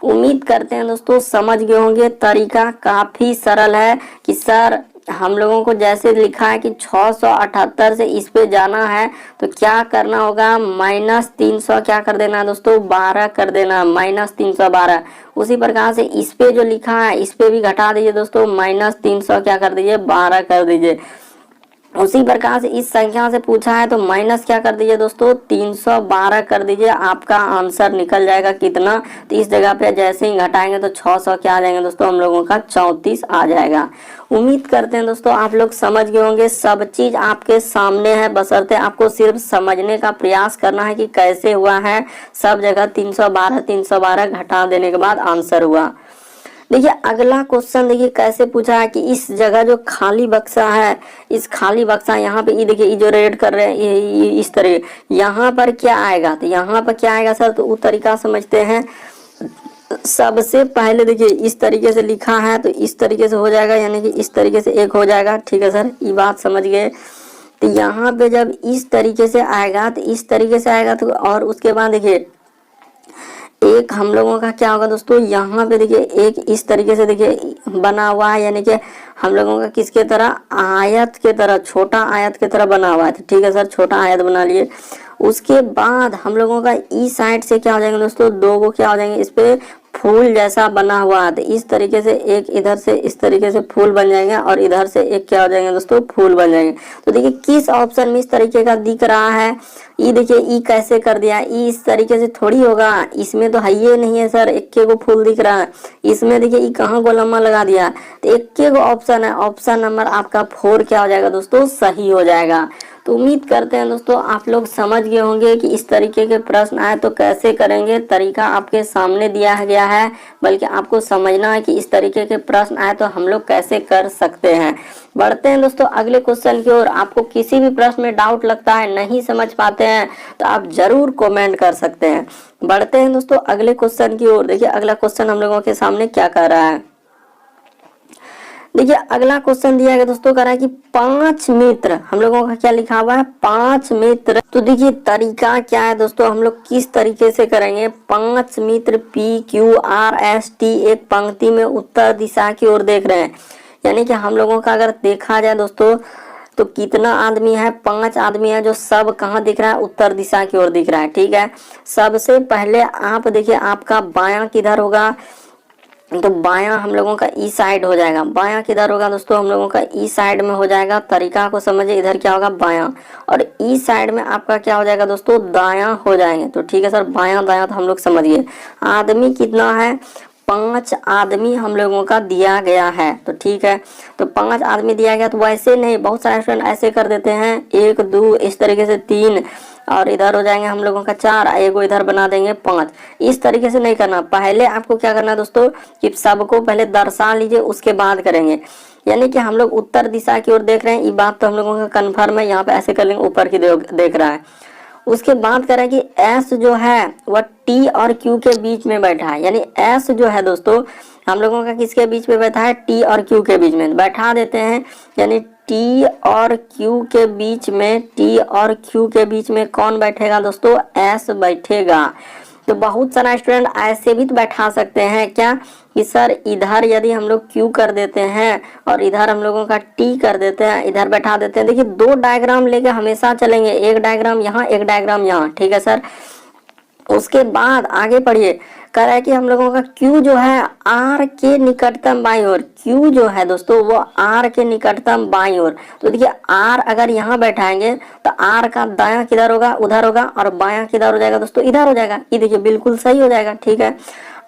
उम्मीद करते हैं दोस्तों समझ गए होंगे, तरीका काफी सरल है कि सर हम लोगों को जैसे लिखा है कि 678 से इस पे जाना है तो क्या करना होगा, -300 क्या कर देना दोस्तों 12 कर देना, -312। उसी प्रकार से इस पे जो लिखा है इस पे भी घटा दीजिए दोस्तों, -300 क्या कर दीजिए 12 कर दीजिए। उसी प्रकार से इस संख्या से पूछा है तो माइनस क्या कर दीजिए दोस्तों 312 कर दीजिए, आपका आंसर निकल जाएगा कितना, तो इस जगह पे जैसे ही घटाएंगे तो 600 क्या आ जाएंगे दोस्तों हम लोगों का 34 आ जाएगा। उम्मीद करते हैं दोस्तों आप लोग समझ गए होंगे, सब चीज आपके सामने है, बशर्ते आपको सिर्फ समझने का प्रयास करना है कि कैसे हुआ है। सब जगह 312 घटा देने के बाद आंसर हुआ। देखिए अगला क्वेश्चन देखिए कैसे पूछा है कि इस जगह जो खाली बक्सा है, इस खाली बक्सा यहाँ पे ये देखिए ये जो रेड कर रहे हैं ये इस तरह, यहाँ पर क्या आएगा, तो यहाँ पर क्या आएगा सर, तो वो तरीका समझते हैं। सबसे पहले देखिए इस तरीके से लिखा है तो इस तरीके से हो जाएगा, यानी कि इस तरीके से एक हो जाएगा, ठीक है सर, ये बात समझ गए। तो यहाँ पे जब इस तरीके से आएगा तो इस तरीके से आएगा तो, और उसके बाद देखिए एक हम लोगों का क्या होगा दोस्तों, यहाँ पे देखिए एक इस तरीके से देखिए बना हुआ है, यानी कि हम लोगों का किसके तरह, आयत के तरह, छोटा आयत के तरह बना हुआ है। तो ठीक है सर, छोटा आयत बना लिए। उसके बाद हम लोगों का इस साइड से क्या हो जाएंगे दोस्तों, दो को क्या हो जाएंगे, इस पे फूल जैसा बना हुआ है। तो इस तरीके से एक इधर से इस तरीके से फूल बन जाएंगे और इधर से एक क्या हो जाएंगे दोस्तों, फूल बन जाएंगे। तो देखिए किस ऑप्शन में इस तरीके का दिख रहा है, ई देखिए ई कैसे कर दिया, ई इस तरीके से थोड़ी होगा, इसमें तो है ही नहीं है सर, इक्के को फूल दिख रहा है। इसमें देखिए ई कहाँ गोलम्मा लगा दिया, तो इक्के को ऑप्शन है, ऑप्शन नंबर आपका 4 क्या हो जाएगा दोस्तों, सही हो जाएगा। तो उम्मीद करते हैं दोस्तों आप लोग समझ गए होंगे कि इस तरीके के प्रश्न आए तो कैसे करेंगे। तरीका आपके सामने दिया गया है, बल्कि आपको समझना है कि इस तरीके के प्रश्न आए तो हम लोग कैसे कर सकते हैं। बढ़ते हैं दोस्तों अगले क्वेश्चन की ओर। आपको किसी भी प्रश्न में डाउट लगता है, नहीं समझ पाते हैं, तो आप जरूर कमेंट कर सकते हैं। बढ़ते हैं दोस्तों अगले क्वेश्चन की ओर। देखिए अगला क्वेश्चन हम लोगों के सामने क्या कह रहा है। देखिए अगला क्वेश्चन दिया गया दोस्तों, कह रहा है कि 5 मित्र, हम लोगों का क्या लिखा हुआ है, 5 मित्र। तो देखिए तरीका क्या है दोस्तों, हम लोग किस तरीके से करेंगे। 5 मित्र PQRST एक पंक्ति में उत्तर दिशा की ओर देख रहे हैं, यानी कि हम लोगों का अगर देखा जाए दोस्तों तो कितना आदमी है, 5 आदमी है, जो सब कहाँ दिख रहा है, उत्तर दिशा की ओर दिख रहा है। ठीक है, सबसे पहले आप देखिए आपका बायां किधर होगा, तो बायां हम लोगों का ई साइड हो जाएगा। बायां किधर होगा दोस्तों, हम लोगों का ई साइड में हो जाएगा। तरीका को समझिए, इधर क्या होगा, बायां, और ई साइड में आपका क्या हो जाएगा दोस्तों, दायां हो जाएंगे। तो ठीक है सर, बायां दायां तो हम लोग समझ गए। आदमी कितना है, 5 आदमी हम लोगों का दिया गया है। तो ठीक है, तो 5 आदमी दिया गया, तो वैसे नहीं, बहुत सारे स्टूडेंट ऐसे कर देते हैं, 1 2 इस तरीके से 3, और इधर हो जाएंगे हम लोगों का 4, एगो इधर बना देंगे 5। इस तरीके से नहीं करना। पहले आपको क्या करना है दोस्तों, कि सबको पहले दर्शा लीजिए, उसके बाद करेंगे। यानी कि हम लोग उत्तर दिशा की ओर देख रहे हैं, ये बात तो हम लोगों का कन्फर्म है। यहाँ पे ऐसे कर लेंगे, ऊपर की देख रहा है। उसके बाद कह रहा है कि S जो है वह T और Q के बीच में बैठा है। यानी S जो है दोस्तों हम लोगों का किसके बीच में बैठा है, T और Q के बीच में बैठा देते हैं। यानी T और Q के बीच में, T और Q के बीच में कौन बैठेगा दोस्तों, S बैठेगा। तो बहुत सारा स्टूडेंट ऐसे भी तो बैठा सकते हैं क्या, कि सर इधर यदि हम लोग Q कर देते हैं और इधर हम लोगों का T कर देते हैं, इधर बैठा देते हैं। देखिए 2 डायग्राम लेके हमेशा चलेंगे, एक डायग्राम यहाँ, एक डायग्राम यहाँ। ठीक है सर, उसके बाद आगे पढ़िए। कह रहा है कि हम लोगों का Q जो है R के निकटतम बाईं ओर, Q जो है दोस्तों वो R के निकटतम बाईं ओर। तो देखिए R अगर यहाँ बैठाएंगे तो R का दायां किधर होगा, उधर होगा, और बायां किधर हो जाएगा दोस्तों, इधर हो जाएगा। ये देखिए बिल्कुल सही हो जाएगा। ठीक है,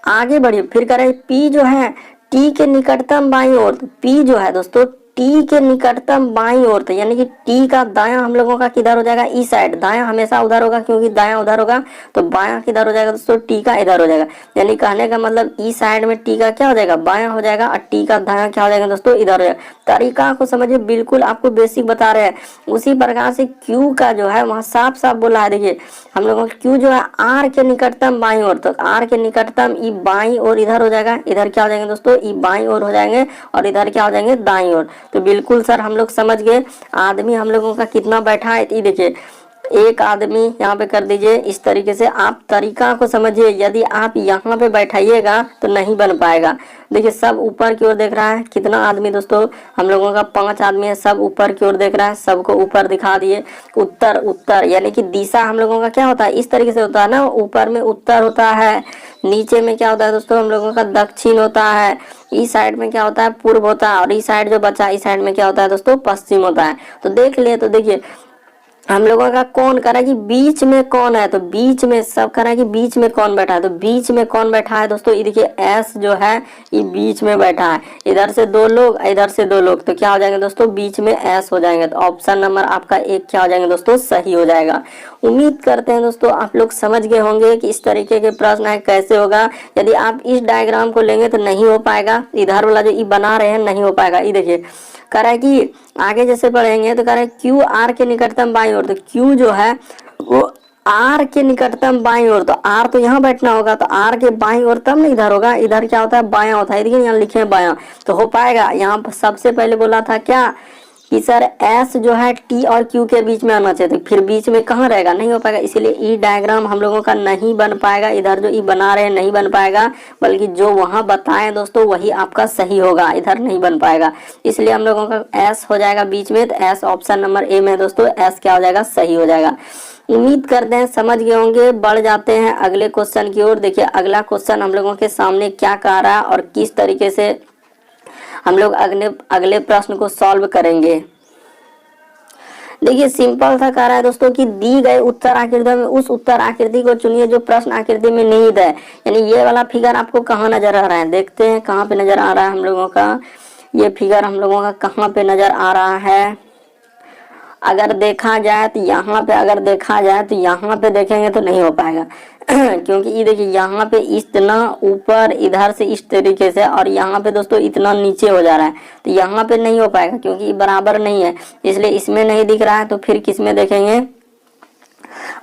आगे बढ़िए। फिर कह रहे हैं P जो है T के निकटतम बाईं ओर। तो P जो है दोस्तों T के निकटतम बाईं ओर, तो यानी कि T का दायां हम लोगों का किधर हो जाएगा, ई साइड। दायां हमेशा उधर होगा, क्योंकि दायां उधर होगा, तो बायां किधर हो जाएगा दोस्तों, T का इधर हो जाएगा। यानी कहने का मतलब ई साइड में T का क्या हो जाएगा, बायां हो जाएगा, और T का दायां क्या हो जाएगा दोस्तों, इधर हो जाएगा। तरीका को समझिए, बिल्कुल आपको बेसिक बता रहे हैं। उसी प्रकार से Q का जो है वहाँ साफ साफ बोला है। देखिए हम लोगों का Q जो है R के निकटतम बाईं ओर, तो R के निकटतम ई बाईं ओर इधर हो जाएगा। इधर क्या हो जाएंगे दोस्तों, ई बाईं ओर हो जाएंगे, और इधर क्या हो जाएंगे, दाईं ओर। तो बिल्कुल सर हम लोग समझ गए। आदमी हम लोगों का कितना बैठा है, ये देखिए एक आदमी यहाँ पे कर दीजिए। इस तरीके से आप तरीका को समझिए। यदि आप यहाँ पे बैठाइएगा तो नहीं बन पाएगा। देखिए सब ऊपर की ओर देख रहा है, कितना आदमी दोस्तों, हम लोगों का 5 आदमी है, सब ऊपर की ओर देख रहा है, सबको ऊपर दिखा दिए। उत्तर, उत्तर यानी कि दिशा हम लोगों का क्या होता है, इस तरीके से होता है ना, ऊपर में उत्तर होता है, नीचे में क्या होता है दोस्तों, हम लोगों का दक्षिण होता है, इस साइड में क्या होता है, पूर्व होता है, और इस साइड जो बचा, इस साइड में क्या होता है दोस्तों, पश्चिम होता है। तो देख लिए, तो देखिए हम लोगों का कौन कह रहा है कि बीच में कौन है, तो बीच में सब कह रहा है कि बीच में कौन बैठा है। तो बीच में कौन बैठा है दोस्तों, ये देखिए S जो है ये बीच में बैठा है। इधर से 2 लोग, इधर से 2 लोग, तो क्या हो जाएंगे दोस्तों, बीच में S हो जाएंगे। तो ऑप्शन नंबर आपका 1 क्या हो जाएंगे दोस्तों, सही हो जाएगा। उम्मीद करते हैं दोस्तों आप लोग समझ गए होंगे कि इस तरीके के प्रश्न है कैसे होगा। यदि आप इस डायग्राम को लेंगे तो नहीं हो पाएगा, इधर वाला जो ये बना रहे हैं नहीं हो पाएगा। ये देखिए कह रहा है कि आगे जैसे पढ़ेंगे तो कह रहा है Q R के निकटतम बाईं ओर। तो Q जो है वो R के निकटतम बाईं ओर, तो R तो यहाँ बैठना होगा, तो R के बाईं ओर तब ना इधर होगा। इधर क्या होता है, बायां होता है। देखिए यहाँ लिखे हैं बायां, तो हो पाएगा। यहाँ सबसे पहले बोला था क्या कि सर एस जो है टी और क्यू के बीच में आना चाहिए, तो फिर बीच में कहाँ रहेगा, नहीं हो पाएगा। इसीलिए ई डायग्राम हम लोगों का नहीं बन पाएगा, इधर जो ई बना रहे हैं नहीं बन पाएगा, बल्कि जो वहाँ बताएं दोस्तों वही आपका सही होगा, इधर नहीं बन पाएगा। इसलिए हम लोगों का एस हो जाएगा बीच में, तो एस ऑप्शन नंबर ए में दोस्तों एस क्या हो जाएगा, सही हो जाएगा। उम्मीद करते हैं समझ गए होंगे। बढ़ जाते हैं अगले क्वेश्चन की ओर। देखिए अगला क्वेश्चन हम लोगों के सामने क्या कह रहा है और किस तरीके से हम लोग अगले प्रश्न को सॉल्व करेंगे। देखिए सिंपल सा कह रहा है दोस्तों कि दी गए उत्तर आकृति में उस उत्तर आकृति को चुनिए जो प्रश्न आकृति में निहित है। यानी ये वाला फिगर आपको कहाँ नजर आ रहा है, देखते हैं कहाँ पे नजर आ रहा है हम लोगों का। ये फिगर हम लोगों का कहाँ पे नजर आ रहा है, अगर देखा जाए तो यहाँ पे, अगर देखा जाए तो यहाँ पे देखेंगे तो नहीं हो पाएगा क्योंकि ये देखिए यहाँ पे इतना ऊपर इधर से इस तरीके से, और यहाँ पे दोस्तों इतना नीचे हो जा रहा है, तो यहाँ पे नहीं हो पाएगा क्योंकि ये बराबर नहीं है, इसलिए इसमें नहीं दिख रहा है। तो फिर किस में देखेंगे,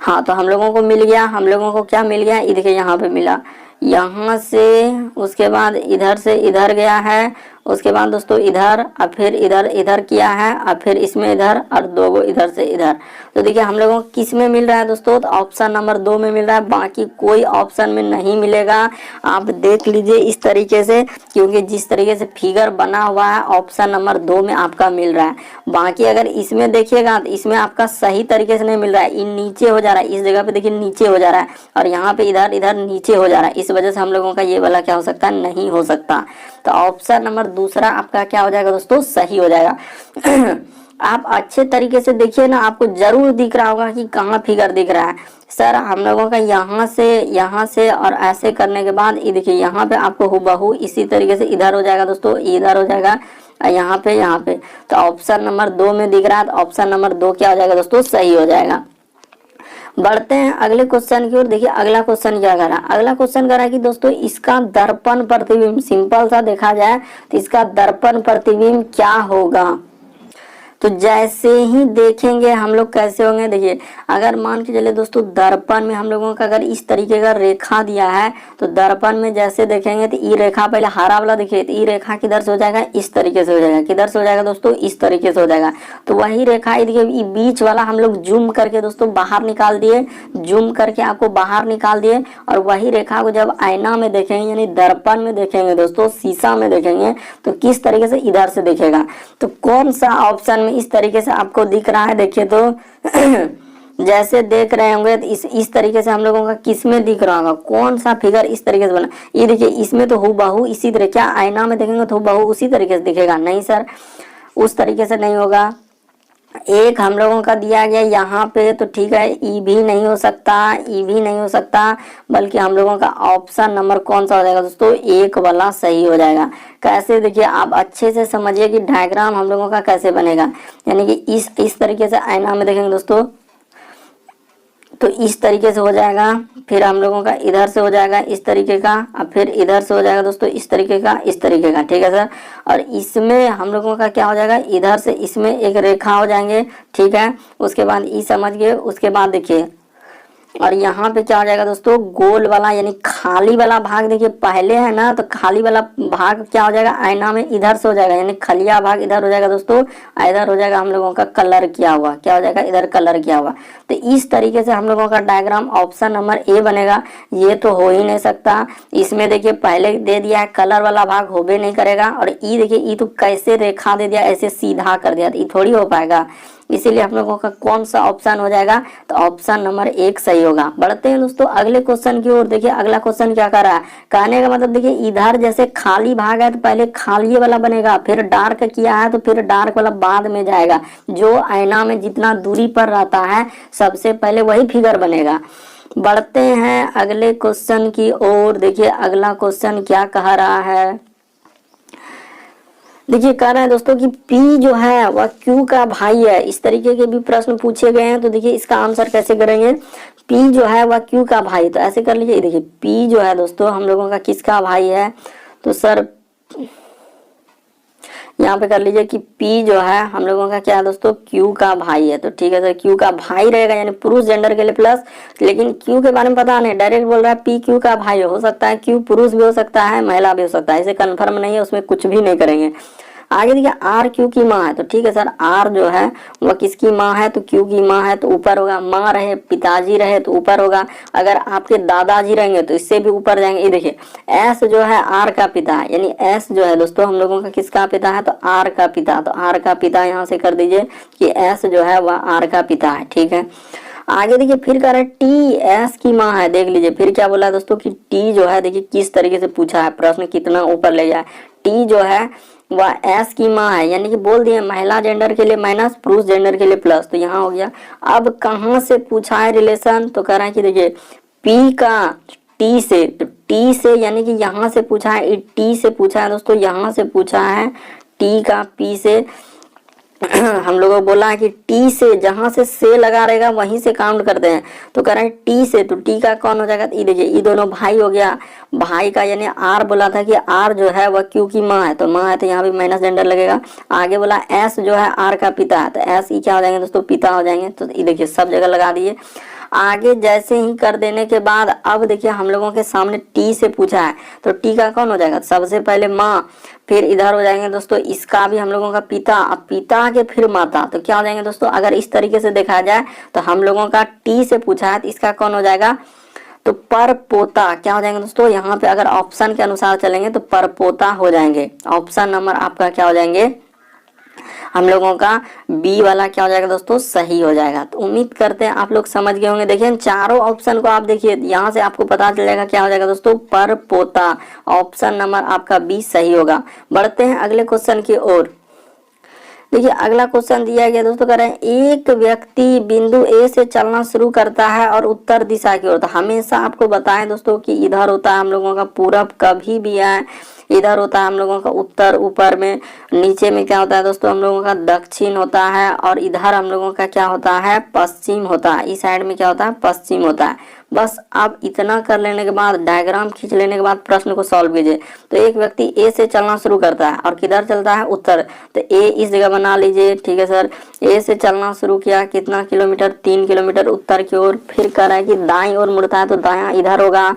हाँ तो हम लोगों को मिल गया, हम लोगों को क्या मिल गया, ये देखिए यहाँ पे मिला, यहाँ से उसके बाद इधर से इधर गया है, उसके बाद दोस्तों इधर, और फिर इधर इधर किया है, और फिर इसमें इधर, और दो गो इधर से इधर। तो देखिए हम लोगों को किस में मिल रहा है दोस्तों, तो ऑप्शन नंबर 2 में मिल रहा है, बाकी कोई ऑप्शन में नहीं मिलेगा। आप देख लीजिए इस तरीके से, क्योंकि जिस तरीके से फिगर बना हुआ है ऑप्शन नंबर 2 में आपका मिल रहा है। बाकी अगर इसमें देखिएगा तो इसमें आपका सही तरीके से नहीं मिल रहा है, ये नीचे हो जा रहा है, इस जगह पे देखिए नीचे हो जा रहा है, और यहाँ पे इधर इधर नीचे हो जा रहा है, इस वजह से हम लोगों का ये वाला क्या हो सकता है, नहीं हो सकता। तो ऑप्शन नंबर दूसरा आपका क्या हो जाएगा दोस्तों, सही हो जाएगा आप अच्छे तरीके से देखिए ना, आपको जरूर दिख रहा होगा कि कहाँ फिगर दिख रहा है। सर हम लोगों का यहाँ से और ऐसे करने के बाद ये देखिए यहाँ पे आपको हुबहू इसी तरीके से इधर हो जाएगा दोस्तों, इधर हो जाएगा, यहाँ पे। तो ऑप्शन नंबर 2 में दिख रहा है, तो ऑप्शन नंबर 2 क्या हो जाएगा दोस्तों, सही हो जाएगा। बढ़ते हैं अगले क्वेश्चन की ओर। देखिए अगला क्वेश्चन क्या कर रहा है, अगला क्वेश्चन कर रहा है कि दोस्तों इसका दर्पण प्रतिबिंब, सिंपल सा देखा जाए तो इसका दर्पण प्रतिबिंब क्या होगा। तो जैसे ही देखेंगे हम लोग कैसे होंगे, देखिए अगर मान के चले दोस्तों दर्पण में हम लोगों का अगर इस तरीके का रेखा दिया है, तो दर्पण में जैसे देखेंगे तो ई रेखा, पहले हरा वाला देखिए, तो ई रेखा किधर से हो जाएगा, इस तरीके से हो जाएगा, किधर से हो जाएगा दोस्तों, इस तरीके से हो जाएगा। तो वही रेखा देखिए बीच वाला हम लोग जूम करके दोस्तों बाहर निकाल दिए, जूम करके आपको बाहर निकाल दिए, और वही रेखा को जब आईना में देखेंगे यानी दर्पण में देखेंगे दोस्तों, शीशा में देखेंगे, तो किस तरीके से, इधर से दिखेगा। तो कौन सा ऑप्शन इस तरीके से आपको दिख रहा है, देखिए तो जैसे देख रहे होंगे तो इस तरीके से हम लोगों का किस में दिख रहा होगा, कौन सा फिगर इस तरीके से बना, ये देखिए इसमें तो हुबहू इसी तरह, क्या आईना में देखेंगे तो हुबहू उसी तरीके से दिखेगा, नहीं सर उस तरीके से नहीं होगा। एक हम लोगों का दिया गया यहाँ पे, तो ठीक है ई भी नहीं हो सकता, ई भी नहीं हो सकता, बल्कि हम लोगों का ऑप्शन नंबर कौन सा हो जाएगा दोस्तों, 1 वाला सही हो जाएगा। कैसे, देखिए आप अच्छे से समझिए कि डायग्राम हम लोगों का कैसे बनेगा, यानी कि इस तरीके से आईना में देखेंगे दोस्तों तो इस तरीके से हो जाएगा, फिर हम लोगों का इधर से हो जाएगा इस तरीके का, और फिर इधर से हो जाएगा दोस्तों इस तरीके का, इस तरीके का, ठीक है सर। और इसमें हम लोगों का क्या हो जाएगा, इधर से इसमें एक रेखा हो जाएंगे, ठीक है। उसके बाद ई समझ गए, उसके बाद देखिए और यहाँ पे क्या हो जाएगा दोस्तों, गोल वाला यानी खाली वाला भाग, देखिए पहले है ना, तो खाली वाला भाग क्या हो जाएगा, आईना में इधर से हो जाएगा, यानी खलिया भाग इधर हो जाएगा दोस्तों, इधर हो जाएगा हम लोगों का कलर किया हुआ, क्या हो जाएगा, इधर कलर किया हुआ। तो इस तरीके से हम लोगों का डायग्राम ऑप्शन नंबर ए बनेगा। ये तो हो ही नहीं सकता, इसमें देखिए पहले दे दिया है कलर वाला भाग, हो भी नहीं करेगा, और ई देखिए ई तो कैसे रेखा दे दिया, ऐसे सीधा कर दिया, तो ये थोड़ी हो पाएगा। इसीलिए हम लोगों का कौन सा ऑप्शन हो जाएगा, तो ऑप्शन नंबर 1 सही होगा। बढ़ते हैं दोस्तों अगले क्वेश्चन की ओर। देखिए अगला क्वेश्चन क्या कर रहा है, कहने का मतलब देखिए इधर जैसे खाली भाग है तो पहले खाली वाला बनेगा, फिर डार्क किया है तो फिर डार्क वाला बाद में जाएगा, जो आईना में जितना दूरी पर रहता है सबसे पहले वही फिगर बनेगा। बढ़ते हैं अगले क्वेश्चन की ओर। देखिए अगला क्वेश्चन क्या कह रहा है, देखिए कह रहे हैं दोस्तों कि P जो है वह Q का भाई है। इस तरीके के भी प्रश्न पूछे गए हैं, तो देखिए इसका आंसर कैसे करेंगे, P जो है वह Q का भाई, तो ऐसे कर लीजिए। देखिए P जो है दोस्तों हम लोगों का किसका भाई है, तो सर यहाँ पे कर लीजिए कि P जो है हम लोगों का क्या है दोस्तों, Q का भाई है। तो ठीक है सर, Q का भाई रहेगा, यानी पुरुष जेंडर के लिए प्लस, लेकिन Q के बारे में पता नहीं, डायरेक्ट बोल रहा है P Q का भाई हो सकता है, Q पुरुष भी हो सकता है, महिला भी हो सकता है, इसे कंफर्म नहीं है, उसमें कुछ भी नहीं करेंगे। आगे देखिए आर क्यू की माँ है, तो ठीक है सर आर जो है वह किसकी माँ है, तो क्यू की माँ है, तो ऊपर होगा। माँ रहे, पिताजी रहे तो ऊपर होगा। अगर आपके दादाजी रहेंगे तो इससे भी ऊपर जाएंगे। ये देखिए एस जो है आर का पिता है, यानी एस जो है दोस्तों हम लोगों का किसका पिता है, तो आर का पिता। तो आर का पिता यहाँ से कर दीजिए कि एस जो है वह आर का पिता है, ठीक है। आगे देखिए फिर कह रहे हैं टी एस की माँ है। देख लीजिए फिर क्या बोला है दोस्तों कि टी जो है, देखिए किस तरीके से पूछा है, प्रश्न कितना ऊपर ले जाए। टी जो है वह एस की माँ है, यानी कि बोल दिए महिला जेंडर के लिए माइनस, पुरुष जेंडर के लिए प्लस, तो यहाँ हो गया। अब कहाँ से पूछा है रिलेशन, तो कह रहा है कि देखिए पी का टी से, तो टी से यानी कि यहाँ से पूछा है, टी से पूछा है दोस्तों, यहाँ से पूछा है टी का पी से। हम लोगों को बोला है कि टी से, जहां से लगा रहेगा वहीं से काउंट करते हैं। तो कह रहे हैं टी से, तो टी का कौन हो जाएगा, ये देखिए ये दोनों भाई हो गया। भाई का यानी आर बोला था कि आर जो है वह क्यू की माँ है, तो माँ है तो यहाँ भी माइनस जेंडर लगेगा। आगे बोला एस जो है आर का पिता है, तो एस ई क्या हो जाएंगे दोस्तों, पिता हो जाएंगे। तो ये देखिए सब जगह लगा दिए। आगे जैसे ही कर देने के बाद अब देखिए हम लोगों के सामने टी से पूछा है, तो टी का कौन हो जाएगा, सबसे पहले माँ, फिर इधर हो जाएंगे दोस्तों इसका भी हम लोगों का पिता, अब पिता के फिर माता, तो क्या हो जाएंगे दोस्तों, अगर इस तरीके से देखा जाए तो हम लोगों का टी से पूछा है तो इसका कौन हो जाएगा, तो पर पोता क्या हो जाएंगे दोस्तों, यहाँ पे अगर ऑप्शन के अनुसार चलेंगे तो पर पोता हो जाएंगे। ऑप्शन नंबर आपका क्या हो जाएंगे, हम लोगों का बी वाला क्या हो जाएगा दोस्तों, सही हो जाएगा। तो उम्मीद करते हैं आप लोग समझ गए होंगे। देखिए चारों ऑप्शन को आप देखिए, यहाँ से आपको पता चल जाएगा क्या हो जाएगा दोस्तों, पर पोता। ऑप्शन नंबर आपका बी सही होगा। बढ़ते हैं अगले क्वेश्चन की ओर। देखिए अगला क्वेश्चन दिया गया दोस्तों, कह रहे हैं एक व्यक्ति बिंदु ए से चलना शुरू करता है और उत्तर दिशा की ओर, तो हमेशा आपको बताएं दोस्तों कि इधर होता है हम लोगों का पूरब, कभी भी आए इधर होता है हम लोगों का उत्तर, ऊपर में, नीचे में क्या होता है दोस्तों हम लोगों का दक्षिण होता है, और इधर हम लोगों का क्या होता है, पश्चिम होता है। इस साइड में क्या होता है, पश्चिम होता है। बस आप इतना कर लेने के बाद, डायग्राम खींच लेने के बाद प्रश्न को सॉल्व कीजिए। तो एक व्यक्ति ए से चलना शुरू करता है और किधर चलता है, उत्तर, तो ए इस जगह बना लीजिए, ठीक है सर। ए से चलना शुरू किया, कितना किलोमीटर, 3 किलोमीटर उत्तर की ओर। फिर कह रहा है कि दाईं ओर मुड़ता है, तो दायां इधर होगा,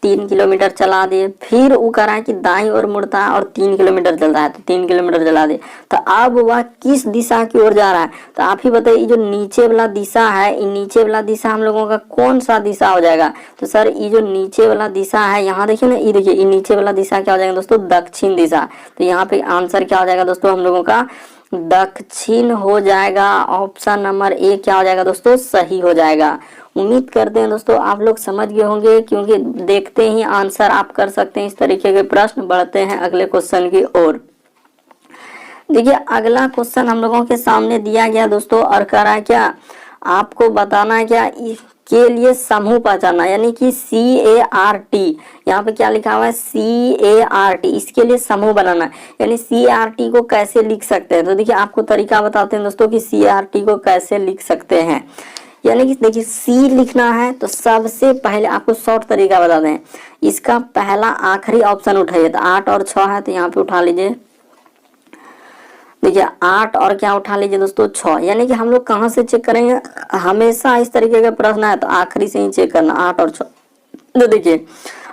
3 किलोमीटर चला दिए। फिर वो कह रहा है कि दाईं ओर मुड़ता है और 3 किलोमीटर चलता है, तो 3 किलोमीटर चला दिए। तो अब वह किस दिशा की ओर जा रहा है, तो आप ही बताइए। जो नीचे वाला दिशा है, ये नीचे वाला दिशा हम लोगों का कौन सा दिशा हो जाएगा, तो सर ये जो नीचे वाला दिशा है, यहाँ देखिए ना, ये देखिए ये नीचे वाला दिशा क्या हो जाएगा दोस्तों, दक्षिण दिशा। तो यहाँ पे आंसर क्या हो जाएगा दोस्तों हम लोगों का, दक्षिण हो जाएगा। ऑप्शन नंबर ए क्या हो जाएगा दोस्तों, सही हो जाएगा। उम्मीद करते हैं दोस्तों आप लोग समझ गए होंगे, क्योंकि देखते ही आंसर आप कर सकते हैं इस तरीके के प्रश्न। बढ़ते हैं अगले क्वेश्चन की ओर। देखिए अगला क्वेश्चन हम लोगों के सामने दिया गया दोस्तों, और कह रहा है क्या, आपको बताना है क्या के लिए समूह पहचानना, यानी कि CART, यहाँ पे क्या लिखा हुआ है, CART, इसके लिए समूह बनाना, यानी CART को कैसे लिख सकते हैं। तो देखिए आपको तरीका बताते हैं दोस्तों कि CART को कैसे लिख सकते हैं। यानी कि देखिए सी लिखना है तो सबसे पहले आपको शॉर्ट तरीका बता दें, इसका पहला आखिरी ऑप्शन उठाइए, तो 8 और 6 है, तो यहाँ पे उठा लीजिए। देखिए 8 और क्या उठा लीजिए दोस्तों, 6। यानी कि हम लोग कहाँ से चेक करेंगे, हमेशा इस तरीके का प्रश्न है तो आखिरी से ही चेक करना, 8 और 6। तो देखिए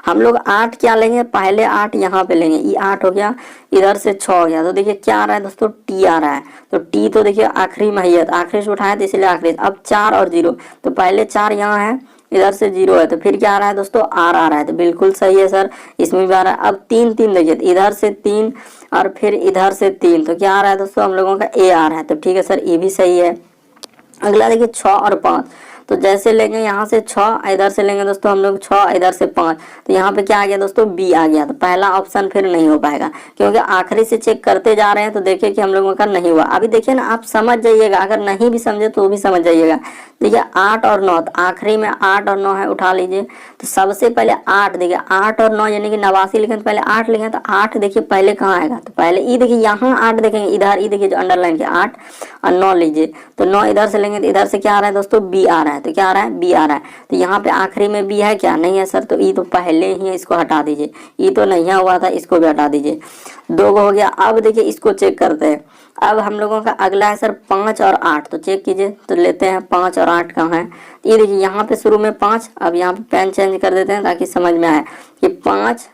हम लोग 8 क्या लेंगे, पहले 8 यहाँ पे लेंगे, ये 8 हो गया, इधर से 6 हो गया। तो देखिए क्या आ रहा है दोस्तों, टी आ रहा है। तो टी तो देखिए आखिरी में ही है, आखिरी से उठाया तो इसलिए आखिरी। अब 4 और 0, तो पहले 4 यहाँ है, इधर से 0 है, तो फिर क्या आ रहा है दोस्तों, आर आ रहा है। तो बिल्कुल सही है सर, इसमें भी आ रहा है। अब 3 3 देखिए, इधर से 3 और फिर इधर से 3, तो क्या आ रहा है दोस्तों हम लोगों का ए आ रहा है। तो ठीक है सर, ये भी सही है। अगला देखिए 6 और 5, तो जैसे लेंगे यहाँ से 6, इधर से लेंगे दोस्तों हम लोग 6, इधर से 5, तो यहाँ पे क्या आ गया दोस्तों, बी आ गया। तो पहला ऑप्शन फिर नहीं हो पाएगा, क्योंकि आखिरी से चेक करते जा रहे हैं, तो देखिए कि हम लोगों का नहीं हुआ। अभी देखिए ना, आप समझ जाइएगा, अगर नहीं भी समझे तो भी समझ जाइएगा। देखिए 8 और 9, तो आखिरी में 8 और 9 है, उठा लीजिए। तो सबसे पहले 8, देखिए 8 और 9 यानी कि 89 लिखें, तो पहले 8 लिखें, तो 8 देखिए पहले कहाँ आएगा, तो पहले ई देखिए यहाँ 8 देखेंगे, इधर ई देखिए जो अंडरलाइन के 8 और 9 लीजिए। तो 9 इधर से लेंगे, तो इधर से क्या आ रहा है दोस्तों, बी आ रहा है। तो क्या आ रहा है, बी आ रहा है। तो यहाँ पे आखिरी में बी है क्या, नहीं है सर, तो ई तो पहले ही है, इसको हटा दीजिए। ई तो नहीं हुआ था, इसको भी हटा दीजिए। 2 हो गया। अब देखिए इसको चेक करते हैं। अब हम लोगों का अगला है सर 5 और 8, तो चेक कीजिए। तो लेते हैं 5 और 8 कहाँ है, ये देखिए यहाँ पे शुरू में 5, अब यहाँ पे पेन चेंज कर देते हैं ताकि समझ में आए कि 5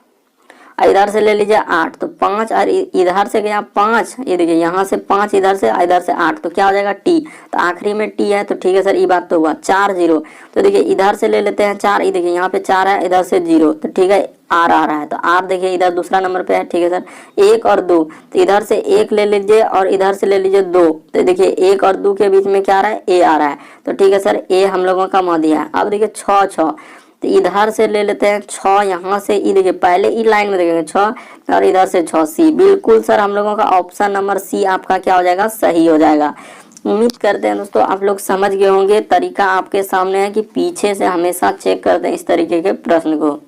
इधर से ले लीजिए 8, तो 5 और इधर से गया 5, ये देखिए यहाँ से 5 इधर से 8, तो क्या हो जाएगा टी, तो आखिरी में टी है, तो ठीक है सर ये बात तो हुआ। 4 0, तो देखिए इधर से ले लेते हैं 4, ये देखिए यहाँ पे 4 है, इधर से 0, तो ठीक है आर आ रहा है, तो आर देखिए इधर दूसरा नंबर पे है, ठीक है सर। 1 और 2, तो इधर से 1 ले लीजिए और इधर से ले लीजिए 2, तो देखिए 1 और 2 के बीच में क्या आ रहा है, ए आ रहा है, तो ठीक है सर ए हम लोगों का मध्य है। अब देखिए 6 6, तो इधर से ले लेते हैं 6, यहाँ से ई देखिए पहले ई लाइन में देखेंगे 6 और इधर से 6 सी, बिल्कुल सर हम लोगों का ऑप्शन नंबर सी आपका क्या हो जाएगा, सही हो जाएगा। उम्मीद करते हैं दोस्तों आप लोग समझ गए होंगे, तरीका आपके सामने है कि पीछे से हमेशा चेक करते हैं इस तरीके के प्रश्न को।